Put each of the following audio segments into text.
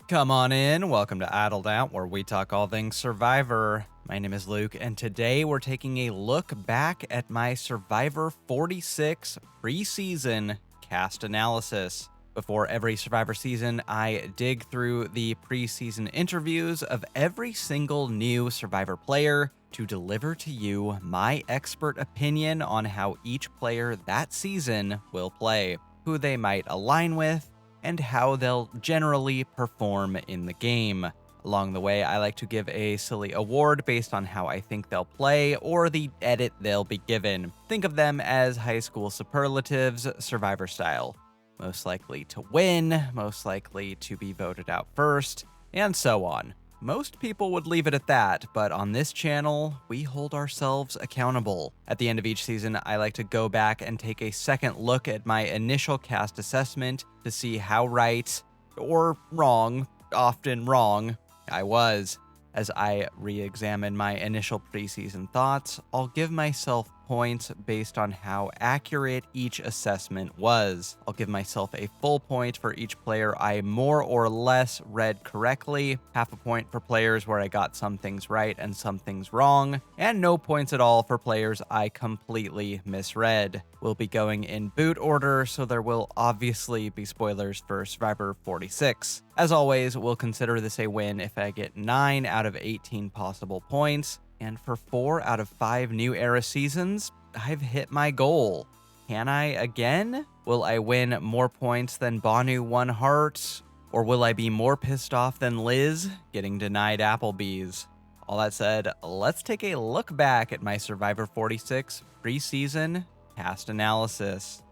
Come on in. Welcome to Addled Out, where we talk all things Survivor. My name is Luke, and today we're taking a look back at my Survivor 46 preseason cast analysis. Before every Survivor season, I dig through the preseason interviews of every single new Survivor player to deliver to you my expert opinion on how each player that season will play, who they might align with, and how they'll generally perform in the game. Along the way, I like to give a silly award based on how I think they'll play or the edit they'll be given. Think of them as high school superlatives, Survivor style. Most likely to win, most likely to be voted out first, and so on. Most people would leave it at that, but on this channel, we hold ourselves accountable. At the end of each season, I like to go back and take a second look at my initial cast assessment to see how right, or wrong, often wrong, I was. As I re-examine my initial preseason thoughts, I'll give myself points based on how accurate each assessment was. I'll give myself a full point for each player I more or less read correctly, half a point for players where I got some things right and some things wrong, and no points at all for players I completely misread. We'll be going in boot order, so there will obviously be spoilers for Survivor 46. As always, we'll consider this a win if I get 9 out of 18 possible points, and for 4 out of 5 new era seasons, I've hit my goal. Can I again? Will I win more points than Bhanu won heart? Or will I be more pissed off than Liz getting denied Applebee's? All that said, let's take a look back at my Survivor 46 preseason cast analysis.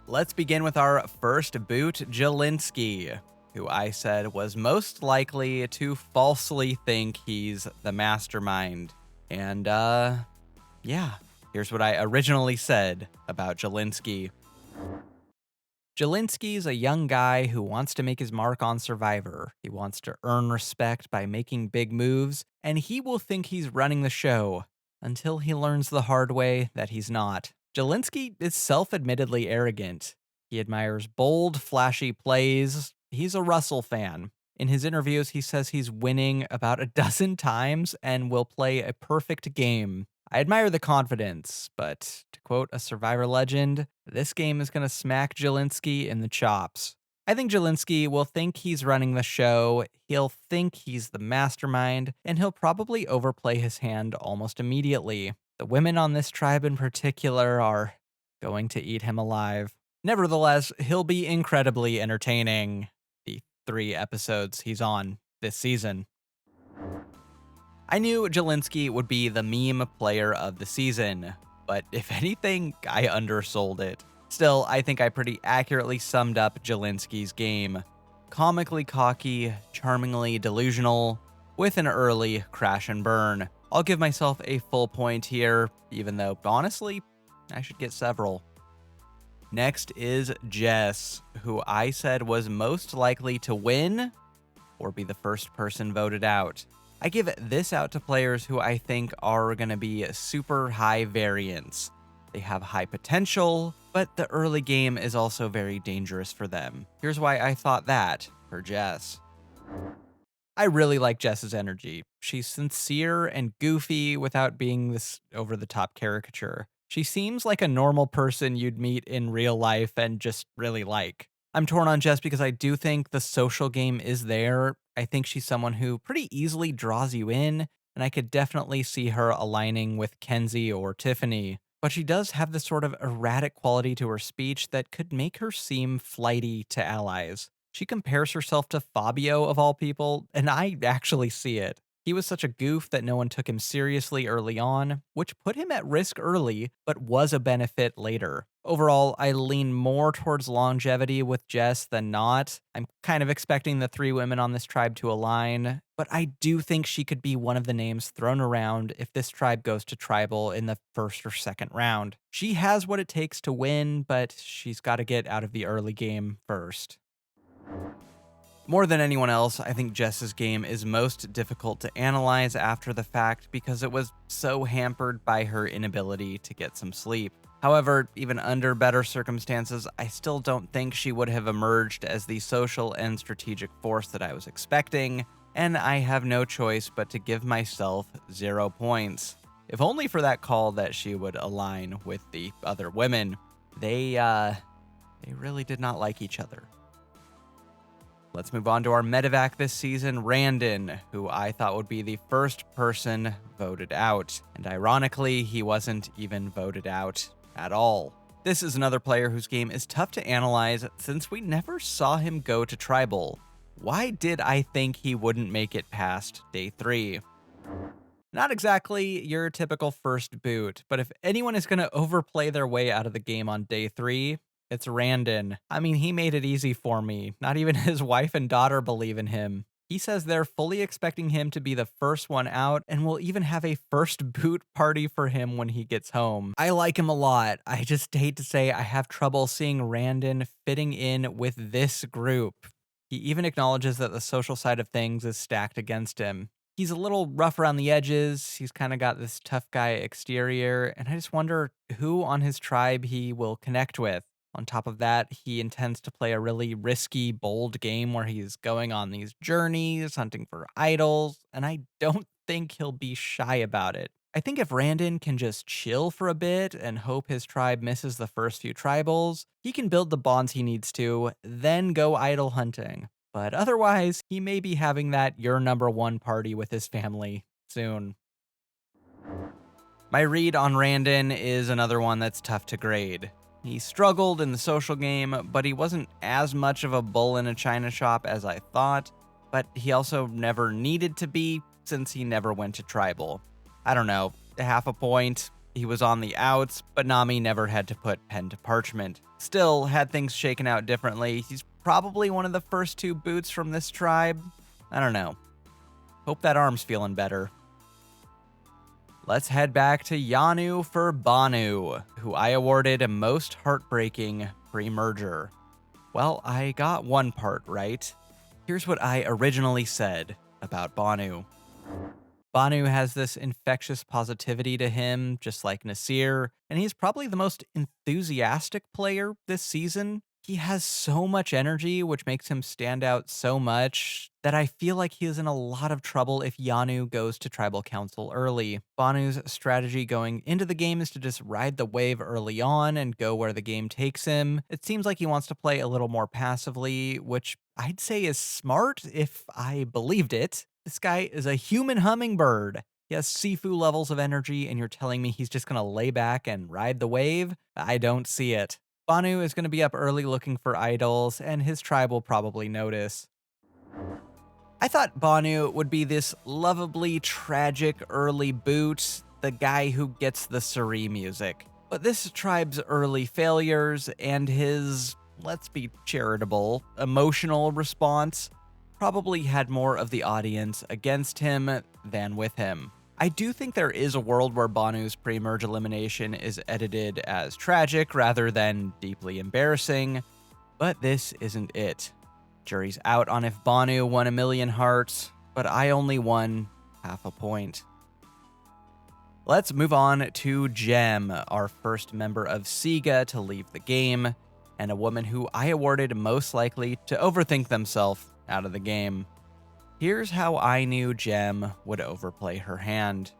Let's begin with our first boot, Jelinsky, who I said was most likely to falsely think he's the mastermind. And, yeah, here's what I originally said about Jelinsky. Jelinsky's a young guy who wants to make his mark on Survivor. He wants to earn respect by making big moves, and he will think he's running the show until he learns the hard way that he's not. Jelinsky is self-admittedly arrogant. He admires bold, flashy plays. He's a Russell fan. In his interviews, he says he's winning about a dozen times and will play a perfect game. I admire the confidence, but to quote a Survivor legend, this game is going to smack Jelinsky in the chops. I think Jelinsky will think he's running the show, he'll think he's the mastermind, and he'll probably overplay his hand almost immediately. The women on this tribe in particular are going to eat him alive. Nevertheless, he'll be incredibly entertaining the 3 episodes he's on this season. I knew Jelinsky would be the meme player of the season, but if anything, I undersold it. Still, I think I pretty accurately summed up Jelinsky's game. Comically cocky, charmingly delusional, with an early crash and burn. I'll give myself a full point here, even though, honestly, I should get several. Next is Jess, who I said was most likely to win or be the first person voted out. I give this out to players who I think are going to be super high variance. They have high potential, but the early game is also very dangerous for them. Here's why I thought that for Jess. I really like Jess's energy. She's sincere and goofy without being this over-the-top caricature. She seems like a normal person you'd meet in real life and just really like. I'm torn on Jess because I do think the social game is there. I think she's someone who pretty easily draws you in, and I could definitely see her aligning with Kenzie or Tiffany. But she does have this sort of erratic quality to her speech that could make her seem flighty to allies. She compares herself to Fabio of all people, and I actually see it. He was such a goof that no one took him seriously early on, which put him at risk early, but was a benefit later. Overall, I lean more towards longevity with Jess than not. I'm kind of expecting the 3 women on this tribe to align, but I do think she could be one of the names thrown around if this tribe goes to tribal in the first or second round. She has what it takes to win, but she's got to get out of the early game first. More than anyone else, I think Jess's game is most difficult to analyze after the fact because it was so hampered by her inability to get some sleep. However, even under better circumstances, I still don't think she would have emerged as the social and strategic force that I was expecting, and I have no choice but to give myself 0 points. If only for that call that she would align with the other women. They really did not like each other. Let's move on to our medevac this season, Randen, who I thought would be the first person voted out. And ironically, he wasn't even voted out at all. This is another player whose game is tough to analyze since we never saw him go to Tribal. Why did I think he wouldn't make it past day 3? Not exactly your typical first boot, but if anyone is going to overplay their way out of the game on day 3, it's Randen. I mean, he made it easy for me. Not even his wife and daughter believe in him. He says they're fully expecting him to be the first one out and will even have a first boot party for him when he gets home. I like him a lot. I just hate to say I have trouble seeing Randen fitting in with this group. He even acknowledges that the social side of things is stacked against him. He's a little rough around the edges. He's kind of got this tough guy exterior, and I just wonder who on his tribe he will connect with. On top of that, he intends to play a really risky, bold game where he's going on these journeys, hunting for idols, and I don't think he'll be shy about it. I think if Randen can just chill for a bit and hope his tribe misses the first few tribals, he can build the bonds he needs to, then go idol hunting. But otherwise, he may be having that "you're number one" party with his family soon. My read on Randen is another one that's tough to grade. He struggled in the social game, but he wasn't as much of a bull in a china shop as I thought, but he also never needed to be since he never went to Tribal. I don't know, half a point. He was on the outs, but Nami never had to put pen to parchment. Still, had things shaken out differently, he's probably one of the first 2 boots from this tribe. I don't know. Hope that arm's feeling better. Let's head back to Yanu for Bhanu, who I awarded most heartbreaking pre-merger. Well, I got one part right. Here's what I originally said about Bhanu. Bhanu has this infectious positivity to him, just like Nasir, and he's probably the most enthusiastic player this season. He has so much energy, which makes him stand out so much that I feel like he is in a lot of trouble if Yanu goes to Tribal Council early. Bhanu's strategy going into the game is to just ride the wave early on and go where the game takes him. It seems like he wants to play a little more passively, which I'd say is smart if I believed it. This guy is a human hummingbird. He has Sifu levels of energy, and you're telling me he's just going to lay back and ride the wave? I don't see it. Bhanu is going to be up early looking for idols, and his tribe will probably notice. I thought Bhanu would be this lovably tragic early boot, the guy who gets the Suri music. But this tribe's early failures and his, let's be charitable, emotional response probably had more of the audience against him than with him. I do think there is a world where Bhanu's pre-merge elimination is edited as tragic rather than deeply embarrassing, but this isn't it. Jury's out on if Bhanu won 1,000,000 hearts, but I only won half a point. Let's move on to Jem, our first member of Siga to leave the game, and a woman who I awarded most likely to overthink themselves out of the game. Here's how I knew Jem would overplay her hand.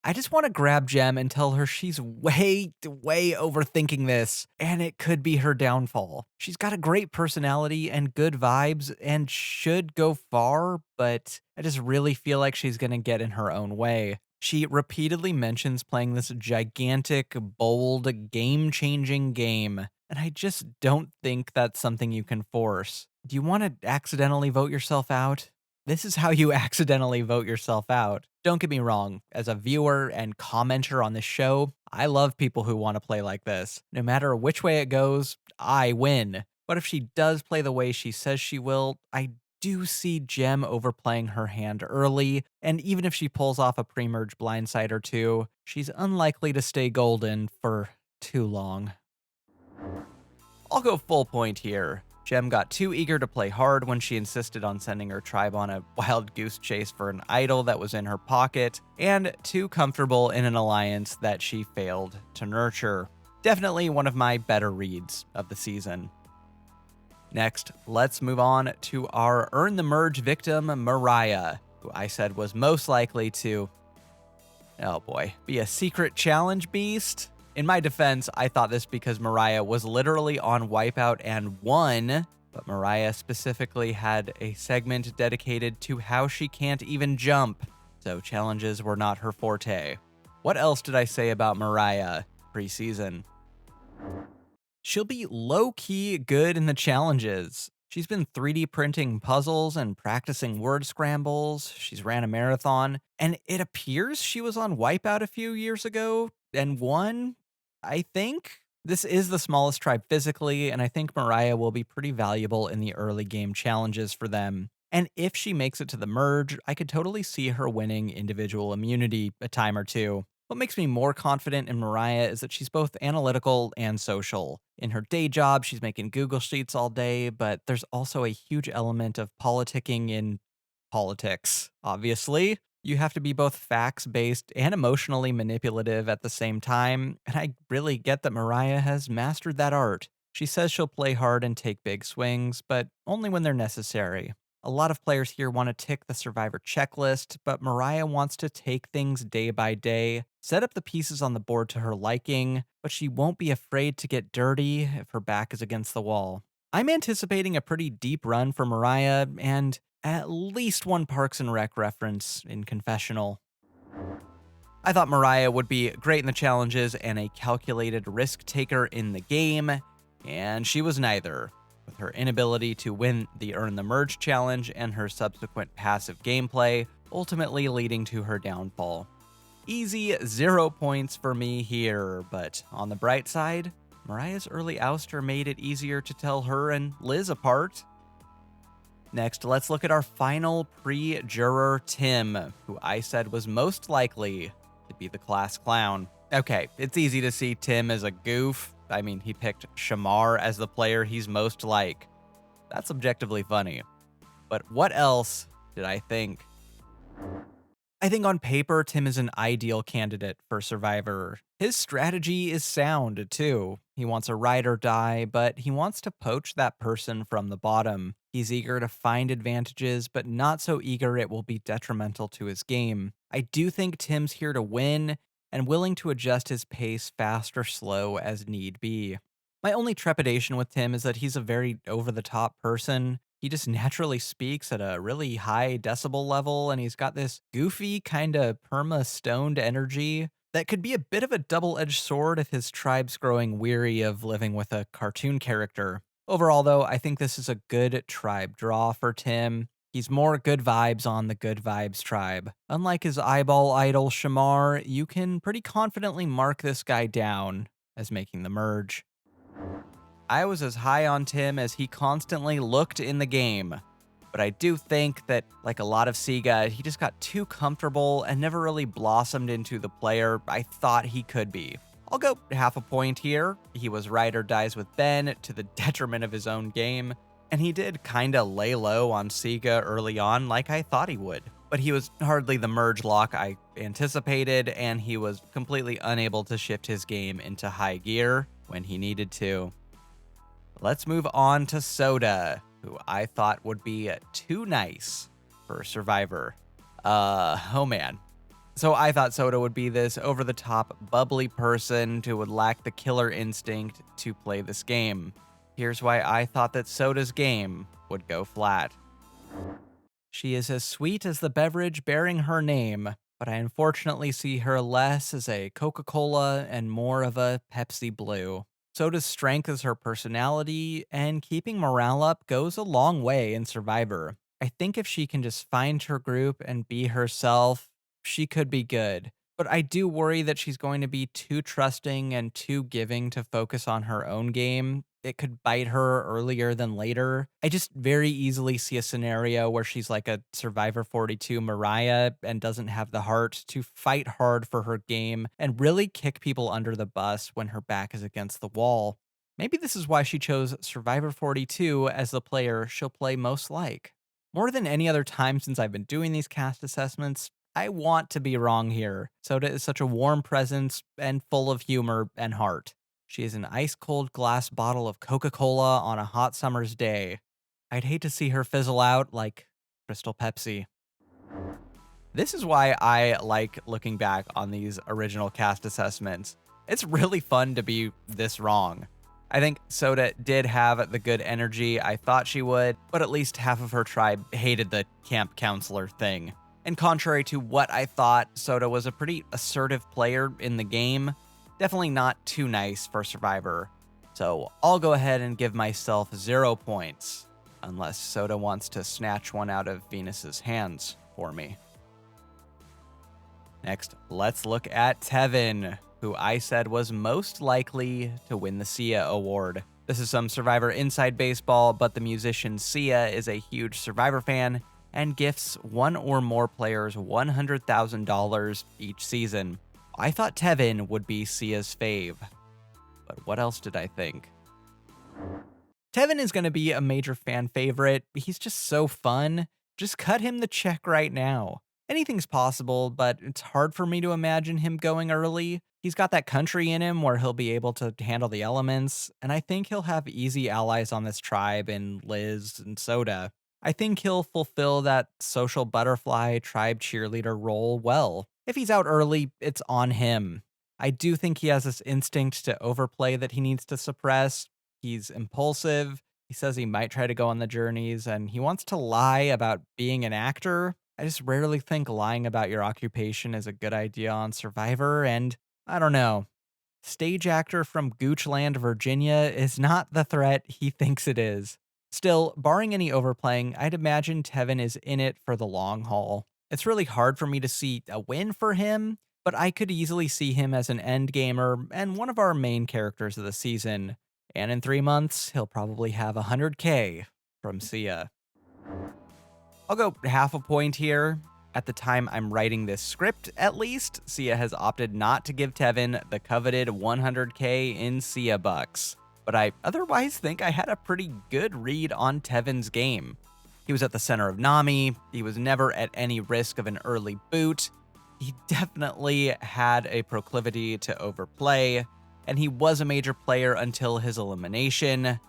I just want to grab Jem and tell her she's way overthinking this, and it could be her downfall. She's got a great personality and good vibes and should go far, but I just really feel like she's going to get in her own way. She repeatedly mentions playing this gigantic, bold, game-changing game, and I just don't think that's something you can force. Do you want to accidentally vote yourself out? This is how you accidentally vote yourself out. Don't get me wrong, as a viewer and commenter on this show, I love people who want to play like this. No matter which way it goes, I win. But if she does play the way she says she will, I do see Jem overplaying her hand early, and even if she pulls off a pre-merge blindside or two, she's unlikely to stay golden for too long. I'll go full point here. Jem got too eager to play hard when she insisted on sending her tribe on a wild goose chase for an idol that was in her pocket, and too comfortable in an alliance that she failed to nurture. Definitely one of my better reads of the season. Next, let's move on to our Earn the Merge victim, Moriah, who I said was most likely to, oh boy, be a secret challenge beast. In my defense, I thought this because Moriah was literally on Wipeout and won, but Moriah specifically had a segment dedicated to how she can't even jump, so challenges were not her forte. What else did I say about Moriah preseason? She'll be low-key good in the challenges. She's been 3D printing puzzles and practicing word scrambles. She's ran a marathon, and it appears she was on Wipeout a few years ago and won, I think. This is the smallest tribe physically, and I think Moriah will be pretty valuable in the early game challenges for them. And if she makes it to the merge, I could totally see her winning individual immunity a time or two. What makes me more confident in Moriah is that she's both analytical and social. In her day job, she's making Google Sheets all day, but there's also a huge element of politicking in politics, obviously. You have to be both facts based and emotionally manipulative at the same time, and I really get that Moriah has mastered that art. She says she'll play hard and take big swings, but only when they're necessary. A lot of players here want to tick the Survivor checklist, but Moriah wants to take things day by day, set up the pieces on the board to her liking, but she won't be afraid to get dirty if her back is against the wall. I'm anticipating a pretty deep run for Moriah and at least one Parks and Rec reference in Confessional. I thought Moriah would be great in the challenges and a calculated risk taker in the game, and she was neither, with her inability to win the Earn the Merge challenge and her subsequent passive gameplay, ultimately leading to her downfall. Easy 0 points for me here, but on the bright side, Moriah's early ouster made it easier to tell her and Liz apart. Next, let's look at our final pre-juror, Tim, who I said was most likely to be the class clown. Okay, it's easy to see Tim as a goof. I mean, he picked Shamar as the player he's most like. That's objectively funny. But what else did I think? I think on paper, Tim is an ideal candidate for Survivor. His strategy is sound, too. He wants a ride or die, but he wants to poach that person from the bottom. He's eager to find advantages, but not so eager it will be detrimental to his game. I do think Tim's here to win, and willing to adjust his pace fast or slow as need be. My only trepidation with Tim is that he's a very over-the-top person. He just naturally speaks at a really high decibel level, and he's got this goofy, kind of perma-stoned energy that could be a bit of a double-edged sword if his tribe's growing weary of living with a cartoon character. Overall, though, I think this is a good tribe draw for Tim. He's more good vibes on the good vibes tribe. Unlike his eyeball idol, Shamar, you can pretty confidently mark this guy down as making the merge. I was as high on Tim as he constantly looked in the game, but I do think that, like a lot of Sega, he just got too comfortable and never really blossomed into the player I thought he could be. I'll go half a point here. He was ride or dies with Ben to the detriment of his own game, and he did kinda lay low on Sega early on like I thought he would. But he was hardly the merge lock I anticipated, and he was completely unable to shift his game into high gear when he needed to. Let's move on to Soda, who I thought would be too nice for Survivor. Oh man. So I thought Soda would be this over-the-top, bubbly person who would lack the killer instinct to play this game. Here's why I thought that Soda's game would go flat. She is as sweet as the beverage bearing her name, but I unfortunately see her less as a Coca-Cola and more of a Pepsi Blue. Soda's strength is her personality, and keeping morale up goes a long way in Survivor. I think if she can just find her group and be herself, she could be good. But I do worry that she's going to be too trusting and too giving to focus on her own game. It could bite her earlier than later. I just very easily see a scenario where she's like a Survivor 42 Moriah and doesn't have the heart to fight hard for her game and really kick people under the bus when her back is against the wall. Maybe this is why she chose Survivor 42 as the player she'll play most like. More than any other time since I've been doing these cast assessments, I want to be wrong here. Soda is such a warm presence and full of humor and heart. She is an ice cold glass bottle of Coca Cola on a hot summer's day. I'd hate to see her fizzle out like Crystal Pepsi. This is why I like looking back on these original cast assessments. It's really fun to be this wrong. I think Soda did have the good energy I thought she would, but at least half of her tribe hated the camp counselor thing. And contrary to what I thought, Soda was a pretty assertive player in the game. Definitely not too nice for Survivor. So I'll go ahead and give myself 0 points, unless Soda wants to snatch one out of Venus's hands for me. Next, let's look at Tevin, who I said was most likely to win the Sia Award. This is some Survivor inside baseball, but the musician Sia is a huge Survivor fan and gifts one or more players $100,000 each season. I thought Tevin would be Sia's fave, but what else did I think? Tevin is going to be a major fan favorite. He's just so fun. Just cut him the check right now. Anything's possible, but it's hard for me to imagine him going early. He's got that country in him where he'll be able to handle the elements, and I think he'll have easy allies on this tribe in Liz and Soda. I think he'll fulfill that social butterfly tribe cheerleader role well. If he's out early, it's on him. I do think he has this instinct to overplay that he needs to suppress. He's impulsive. He says he might try to go on the journeys, and he wants to lie about being an actor. I just rarely think lying about your occupation is a good idea on Survivor, and I don't know. Stage actor from Goochland, Virginia is not the threat he thinks it is. Still, barring any overplaying, I'd imagine Tevin is in it for the long haul. It's really hard for me to see a win for him, but I could easily see him as an end gamer and one of our main characters of the season. And in 3 months, he'll probably have 100K from Sia. I'll go half a point here. At the time I'm writing this script, at least, Sia has opted not to give Tevin the coveted 100K in Sia bucks. But I otherwise think I had a pretty good read on Tevin's game. He was at the center of Nami, he was never at any risk of an early boot, he definitely had a proclivity to overplay, and he was a major player until his elimination,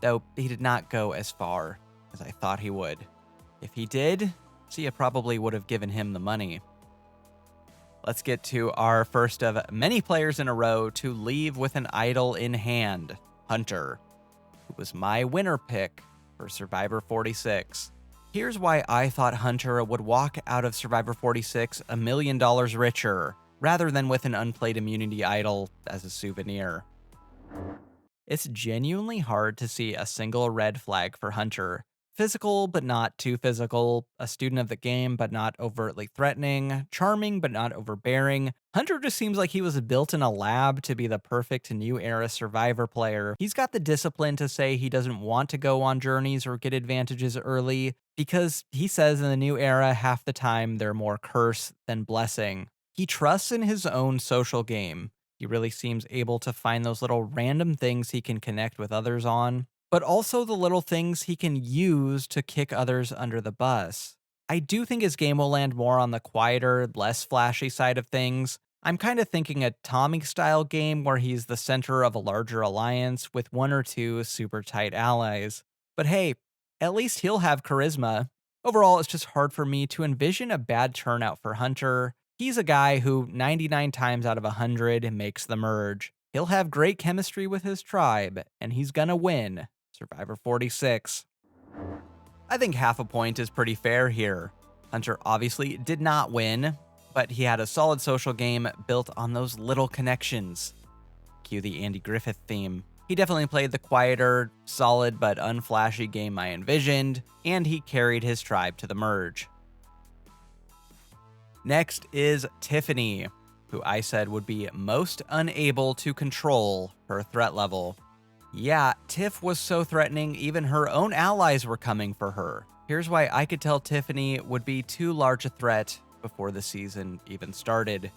though he did not go as far as I thought he would. If he did, Sia probably would have given him the money. Let's get to our first of many players in a row to leave with an idol in hand, Hunter, who was my winner pick for Survivor 46. Here's why I thought Hunter would walk out of Survivor 46 $1 million richer, rather than with an unplayed immunity idol as a souvenir. It's genuinely hard to see a single red flag for Hunter. Physical, but not too physical. A student of the game, but not overtly threatening. Charming, but not overbearing. Hunter just seems like he was built in a lab to be the perfect new era Survivor player. He's got the discipline to say he doesn't want to go on journeys or get advantages early, because he says in the new era, half the time they're more curse than blessing. He trusts in his own social game. He really seems able to find those little random things he can connect with others on, but also the little things he can use to kick others under the bus. I do think his game will land more on the quieter, less flashy side of things. I'm kind of thinking a Tommy-style game where he's the center of a larger alliance with one or two super tight allies. But hey, at least he'll have charisma. Overall, it's just hard for me to envision a bad turnout for Hunter. He's a guy who 99 times out of 100 makes the merge. He'll have great chemistry with his tribe, and he's gonna win Survivor 46. I think half a point is pretty fair here. Hunter obviously did not win, but he had a solid social game built on those little connections. Cue the Andy Griffith theme. He definitely played the quieter, solid but unflashy game I envisioned, and he carried his tribe to the merge. Next is Tiffany, who I said would be most unable to control her threat level. Yeah, Tiff was so threatening, even her own allies were coming for her. Here's why I could tell Tiffany would be too large a threat before the season even started.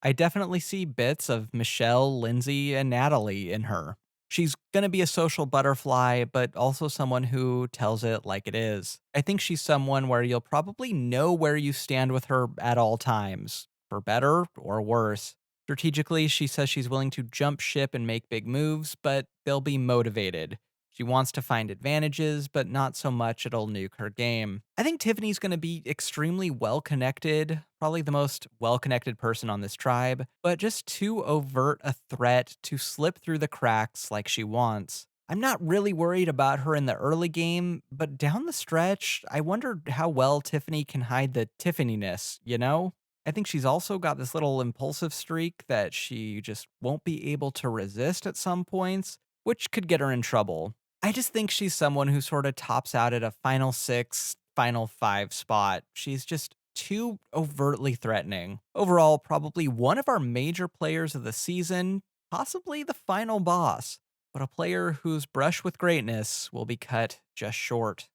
I definitely see bits of Michelle, Lindsay, and Natalie in her. She's gonna be a social butterfly, but also someone who tells it like it is. I think she's someone where you'll probably know where you stand with her at all times, for better or worse. Strategically, she says she's willing to jump ship and make big moves, but they'll be motivated. She wants to find advantages, but not so much it'll nuke her game. I think Tiffany's going to be extremely well connected, probably the most well connected person on this tribe, but just too overt a threat to slip through the cracks like she wants. I'm not really worried about her in the early game, but down the stretch, I wonder how well Tiffany can hide the Tiffany-ness, you know? I think she's also got this little impulsive streak that she just won't be able to resist at some points, which could get her in trouble. I just think she's someone who sort of tops out at a final 6, final 5 spot. She's just too overtly threatening. Overall, probably one of our major players of the season, possibly the final boss, but a player whose brush with greatness will be cut just short.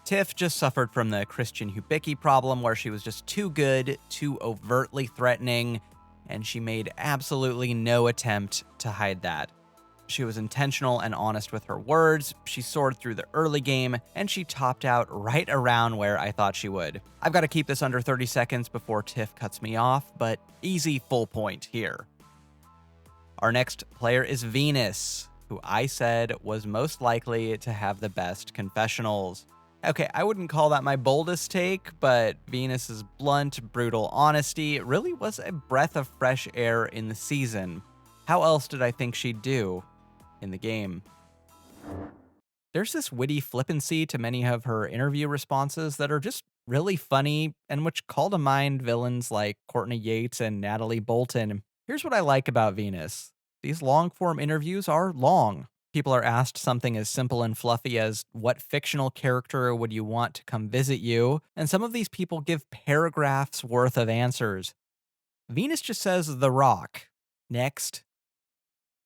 Tiff just suffered from the Christian Hubicki problem where she was just too good, too overtly threatening, and she made absolutely no attempt to hide that. She was intentional and honest with her words, she soared through the early game, and she topped out right around where I thought she would. I've got to keep this under 30 seconds before Tiff cuts me off, but easy full point here. Our next player is Venus, who I said was most likely to have the best confessionals. Okay, I wouldn't call that my boldest take, but Venus's blunt, brutal honesty really was a breath of fresh air in the season. How else did I think she'd do in the game? There's this witty flippancy to many of her interview responses that are just really funny and which call to mind villains like Courtney Yates and Natalie Bolton. Here's what I like about Venus. These long-form interviews are long. People are asked something as simple and fluffy as, what fictional character would you want to come visit you? And some of these people give paragraphs worth of answers. Venus just says, The Rock. Next.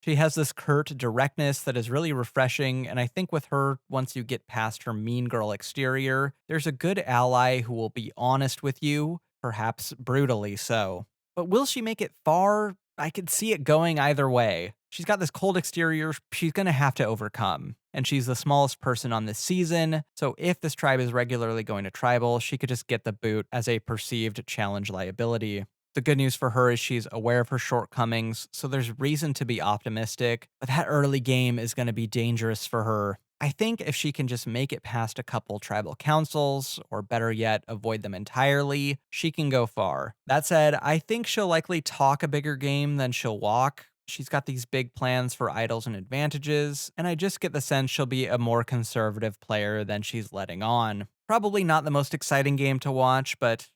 She has this curt directness that is really refreshing, and I think with her, once you get past her mean girl exterior, there's a good ally who will be honest with you, perhaps brutally so. But will she make it far? I could see it going either way. She's got this cold exterior she's going to have to overcome, and she's the smallest person on this season, so if this tribe is regularly going to tribal, she could just get the boot as a perceived challenge liability. The good news for her is she's aware of her shortcomings, so there's reason to be optimistic, but that early game is going to be dangerous for her. I think if she can just make it past a couple tribal councils, or better yet, avoid them entirely, she can go far. That said, I think she'll likely talk a bigger game than she'll walk. She's got these big plans for idols and advantages, and I just get the sense she'll be a more conservative player than she's letting on. Probably not the most exciting game to watch, but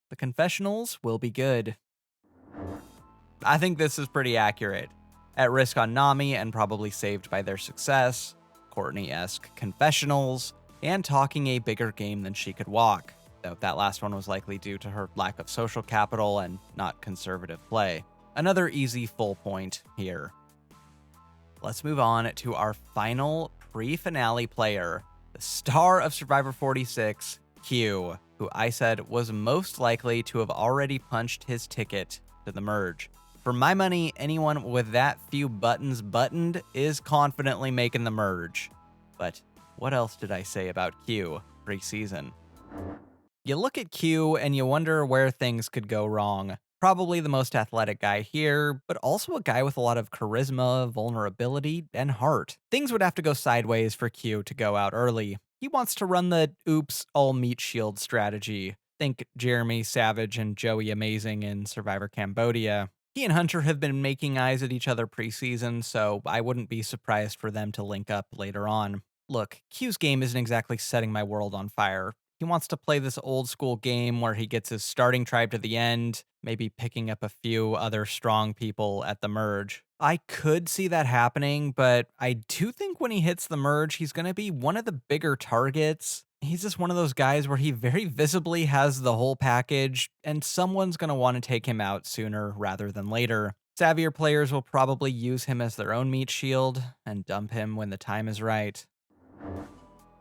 the confessionals will be good. I think this is pretty accurate. At risk on Nami and probably saved by their success, Courtney-esque confessionals, and talking a bigger game than she could walk, though that last one was likely due to her lack of social capital and not conservative play. Another easy full point here. Let's move on to our final pre-finale player, the star of Survivor 46, Q, who I said was most likely to have already punched his ticket to the merge. For my money, anyone with that few buttons buttoned is confidently making the merge. But what else did I say about Q pre-season? You look at Q and you wonder where things could go wrong. Probably the most athletic guy here, but also a guy with a lot of charisma, vulnerability, and heart. Things would have to go sideways for Q to go out early. He wants to run the oops, all meat shield strategy. Think Jeremy Savage and Joey Amazing in Survivor Cambodia. He and Hunter have been making eyes at each other preseason, so I wouldn't be surprised for them to link up later on. Look, Q's game isn't exactly setting my world on fire. He wants to play this old school game where he gets his starting tribe to the end, maybe picking up a few other strong people at the merge. I could see that happening, but I do think when he hits the merge, he's going to be one of the bigger targets. He's just one of those guys where he very visibly has the whole package, and someone's going to want to take him out sooner rather than later. Savvier players will probably use him as their own meat shield and dump him when the time is right.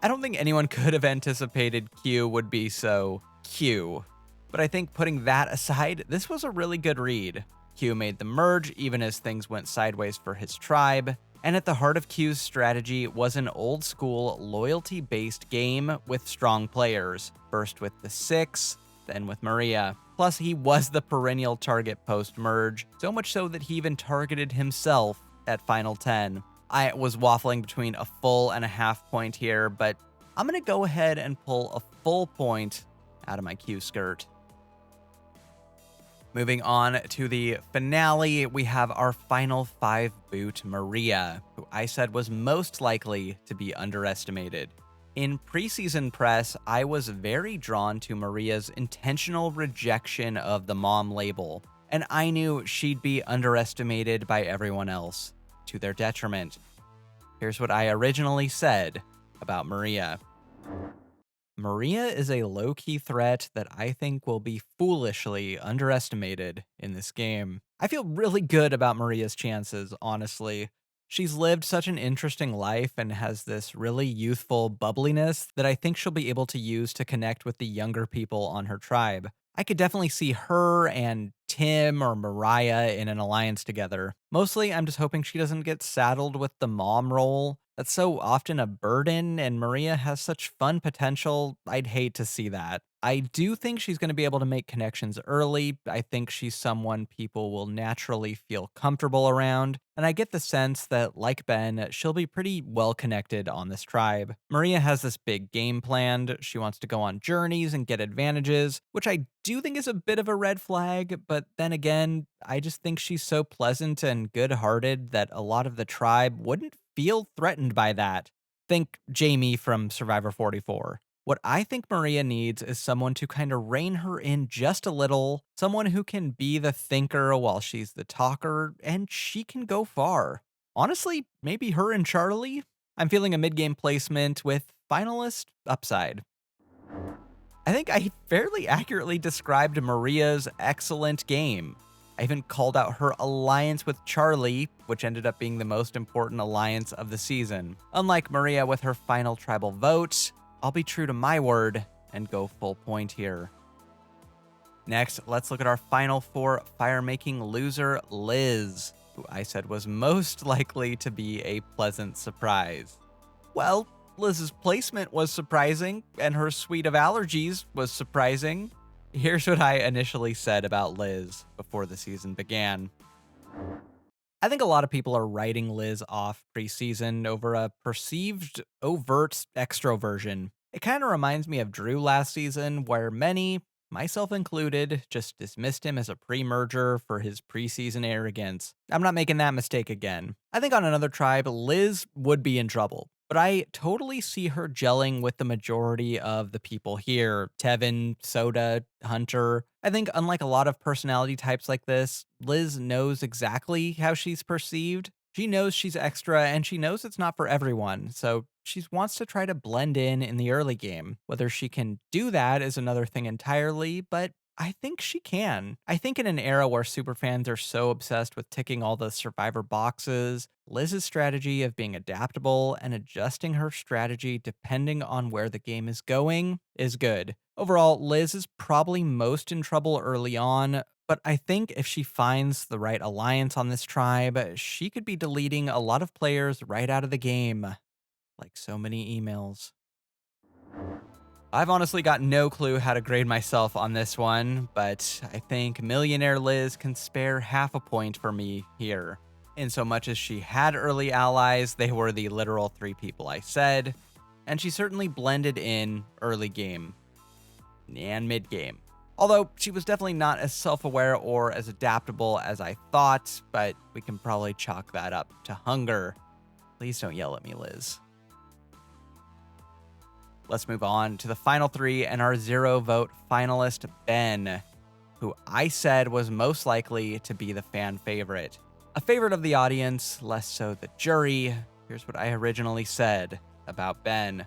I don't think anyone could have anticipated Q would be so Q, but I think putting that aside, this was a really good read. Q made the merge even as things went sideways for his tribe, and at the heart of Q's strategy was an old school, loyalty based game with strong players, first with the Six, then with Moriah. Plus, he was the perennial target post merge, so much so that he even targeted himself at Final 10. I was waffling between a full and a half point here, but I'm gonna go ahead and pull a full point out of my Q skirt. Moving on to the finale, we have our final 5 boot, Moriah, who I said was most likely to be underestimated. In preseason press, I was very drawn to Moriah's intentional rejection of the mom label, and I knew she'd be underestimated by everyone else, to their detriment. Here's what I originally said about Moriah. Moriah is a low-key threat that I think will be foolishly underestimated in this game. I feel really good about Moriah's chances, honestly. She's lived such an interesting life and has this really youthful bubbliness that I think she'll be able to use to connect with the younger people on her tribe. I could definitely see her and Tim or Moriah in an alliance together. Mostly, I'm just hoping she doesn't get saddled with the mom role. That's so often a burden, and Moriah has such fun potential. I'd hate to see that. I do think she's going to be able to make connections early. I think she's someone people will naturally feel comfortable around, and I get the sense that, like Ben, she'll be pretty well connected on this tribe. Moriah has this big game planned. She wants to go on journeys and get advantages, which I do think is a bit of a red flag, but then again, I just think she's so pleasant and good-hearted that a lot of the tribe wouldn't feel threatened by that. Think Jamie from Survivor 44. What I think Moriah needs is someone to kind of rein her in just a little, someone who can be the thinker while she's the talker, and she can go far. Honestly, maybe her and Charlie? I'm feeling a mid-game placement with finalist upside. I think I fairly accurately described Moriah's excellent game. I even called out her alliance with Charlie, which ended up being the most important alliance of the season. Unlike Moriah with her final tribal vote, I'll be true to my word and go full point here. Next, let's look at our final 4 fire-making loser, Liz, who I said was most likely to be a pleasant surprise. Well, Liz's placement was surprising, and her suite of allergies was surprising. Here's what I initially said about Liz before the season began. I think a lot of people are writing Liz off preseason over a perceived overt extroversion. It kind of reminds me of Drew last season, where many, myself included, just dismissed him as a pre-merger for his preseason arrogance. I'm not making that mistake again. I think on another tribe, Liz would be in trouble. But I totally see her gelling with the majority of the people here. Tevin, Soda, Hunter. I think unlike a lot of personality types like this, Liz knows exactly how she's perceived. She knows she's extra and she knows it's not for everyone. So she wants to try to blend in the early game. Whether she can do that is another thing entirely, but I think she can. I think in an era where superfans are so obsessed with ticking all the survivor boxes, Liz's strategy of being adaptable and adjusting her strategy depending on where the game is going is good. Overall, Liz is probably most in trouble early on, but I think if she finds the right alliance on this tribe, she could be deleting a lot of players right out of the game, like so many emails. I've honestly got no clue how to grade myself on this one, but I think Millionaire Liz can spare half a point for me here. In so much as she had early allies, they were the literal 3 people I said, and she certainly blended in early game and mid game. Although she was definitely not as self-aware or as adaptable as I thought, but we can probably chalk that up to hunger. Please don't yell at me, Liz. Let's move on to the final 3 and our 0-vote finalist, Ben, who I said was most likely to be the fan favorite. A favorite of the audience, less so the jury. Here's what I originally said about Ben.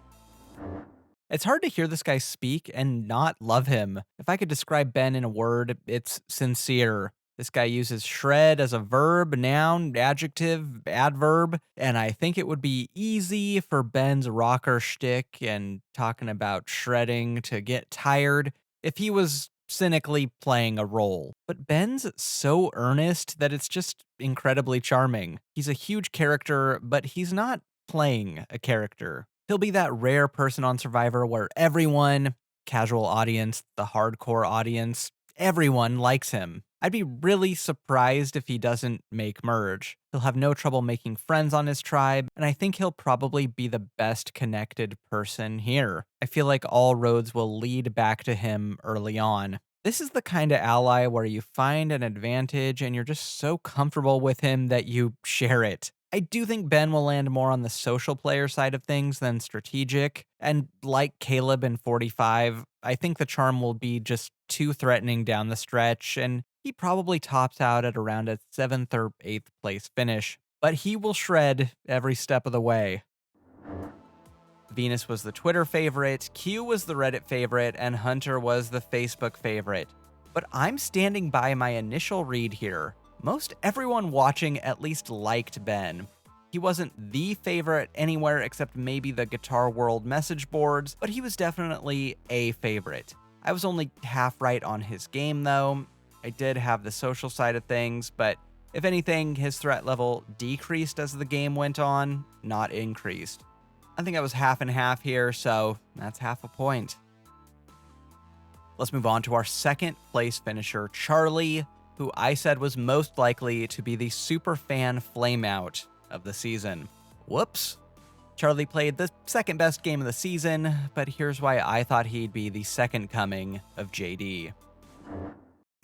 It's hard to hear this guy speak and not love him. If I could describe Ben in a word, it's sincere. This guy uses shred as a verb, noun, adjective, adverb, and I think it would be easy for Ben's rocker shtick and talking about shredding to get tired if he was cynically playing a role. But Ben's so earnest that it's just incredibly charming. He's a huge character, but he's not playing a character. He'll be that rare person on Survivor where everyone, casual audience, the hardcore audience, everyone likes him. I'd be really surprised if he doesn't make merge. He'll have no trouble making friends on his tribe, and I think he'll probably be the best connected person here. I feel like all roads will lead back to him early on. This is the kind of ally where you find an advantage and you're just so comfortable with him that you share it. I do think Ben will land more on the social player side of things than strategic, and like Caleb in 45, I think the charm will be just too threatening down the stretch, and he probably tops out at around a 7th or 8th place finish, but he will shred every step of the way. Venus was the Twitter favorite, Q was the Reddit favorite, and Hunter was the Facebook favorite. But I'm standing by my initial read here. Most everyone watching at least liked Ben. He wasn't the favorite anywhere except maybe the Guitar World message boards, but he was definitely a favorite. I was only half right on his game though. I did have the social side of things, but if anything, his threat level decreased as the game went on, not increased. I think I was half and half here, so that's half a point. Let's move on to our second place finisher, Charlie, who I said was most likely to be the superfan flameout of the season. Whoops. Charlie played the second best game of the season, but here's why I thought he'd be the second coming of JD.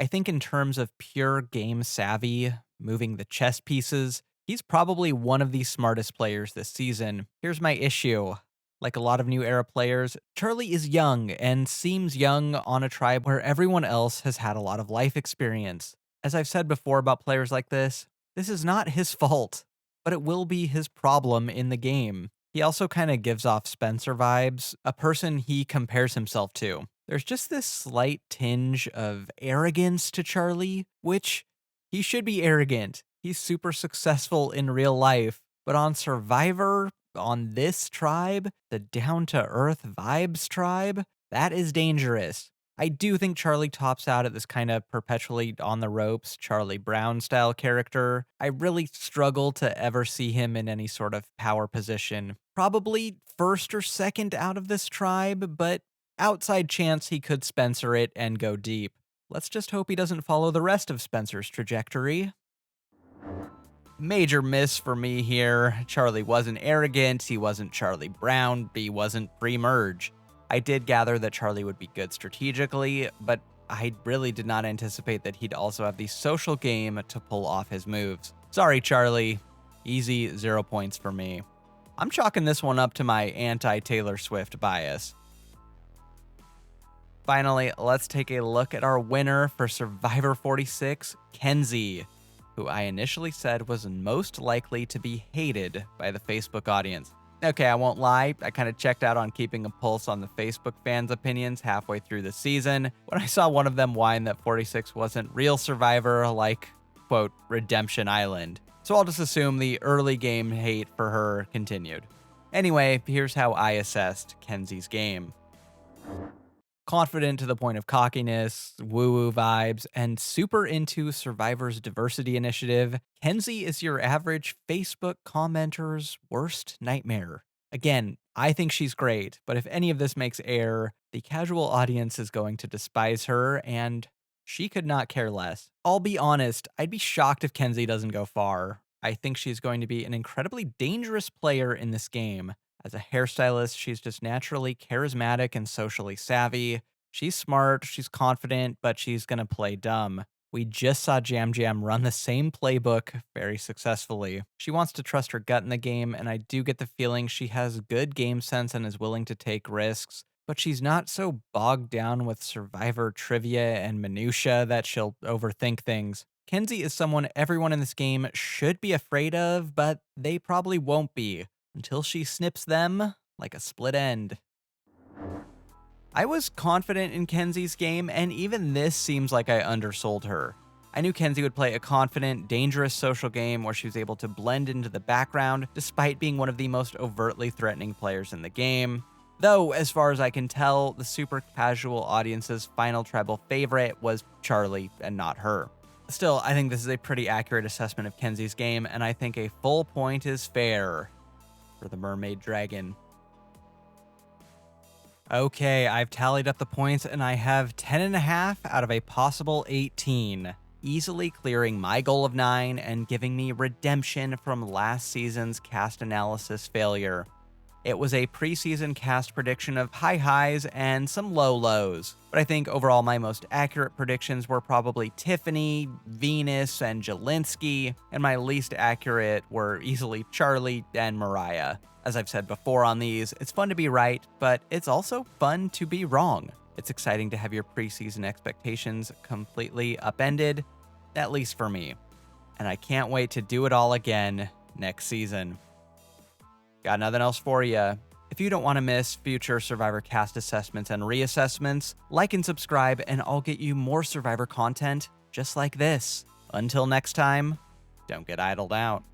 I think in terms of pure game savvy, moving the chess pieces, he's probably one of the smartest players this season. Here's my issue. Like a lot of new era players, Charlie is young and seems young on a tribe where everyone else has had a lot of life experience. As I've said before about players like this is not his fault, but it will be his problem in the game. He also kind of gives off Spencer vibes, a person he compares himself to. There's just this slight tinge of arrogance to Charlie, which he should be arrogant. He's super successful in real life, but on Survivor, on this tribe, the down-to-earth vibes tribe, that is dangerous. I do think Charlie tops out at this kind of perpetually on the ropes Charlie Brown style character. I really struggle to ever see him in any sort of power position. Probably first or second out of this tribe, but outside chance he could Spencer it and go deep. Let's just hope he doesn't follow the rest of Spencer's trajectory. Major miss for me here. Charlie wasn't arrogant, he wasn't Charlie Brown, he wasn't pre-merge. I did gather that Charlie would be good strategically, but I really did not anticipate that he'd also have the social game to pull off his moves. Sorry, Charlie. Easy 0 points for me. I'm chalking this one up to my anti-Taylor Swift bias. Finally, let's take a look at our winner for Survivor 46, Kenzie, who I initially said was most likely to be hated by the Facebook audience. Okay, I won't lie, I kind of checked out on keeping a pulse on the Facebook fans' opinions halfway through the season when I saw one of them whine that 46 wasn't real Survivor like, quote, Redemption Island. So I'll just assume the early game hate for her continued. Anyway, here's how I assessed Kenzie's game. Confident to the point of cockiness, woo-woo vibes, and super into Survivor's diversity initiative, Kenzie is your average Facebook commenter's worst nightmare. Again, I think she's great, but if any of this makes air, the casual audience is going to despise her, and she could not care less. I'll be honest, I'd be shocked if Kenzie doesn't go far. I think she's going to be an incredibly dangerous player in this game. As a hairstylist, she's just naturally charismatic and socially savvy. She's smart, she's confident, but she's gonna play dumb. We just saw Jam Jam run the same playbook very successfully. She wants to trust her gut in the game, and I do get the feeling she has good game sense and is willing to take risks, but she's not so bogged down with Survivor trivia and minutia that she'll overthink things. Kenzie is someone everyone in this game should be afraid of, but they probably won't be until she snips them like a split end. I was confident in Kenzie's game, and even this seems like I undersold her. I knew Kenzie would play a confident, dangerous social game where she was able to blend into the background despite being one of the most overtly threatening players in the game. Though, as far as I can tell, the super casual audience's final tribal favorite was Charlie and not her. Still, I think this is a pretty accurate assessment of Kenzie's game, and I think a full point is fair for the Mermaid Dragon. Okay, I've tallied up the points and I have 10.5 out of a possible 18, easily clearing my goal of 9 and giving me redemption from last season's cast analysis failure. It was a preseason cast prediction of high highs and some low lows, but I think overall my most accurate predictions were probably Tiffany, Venus, and Jelinsky, and my least accurate were easily Charlie and Moriah. As I've said before on these, it's fun to be right, but it's also fun to be wrong. It's exciting to have your preseason expectations completely upended, at least for me. And I can't wait to do it all again next season. Got nothing else for you. If you don't want to miss future Survivor cast assessments and reassessments, like and subscribe and I'll get you more Survivor content just like this. Until next time, don't get idled out.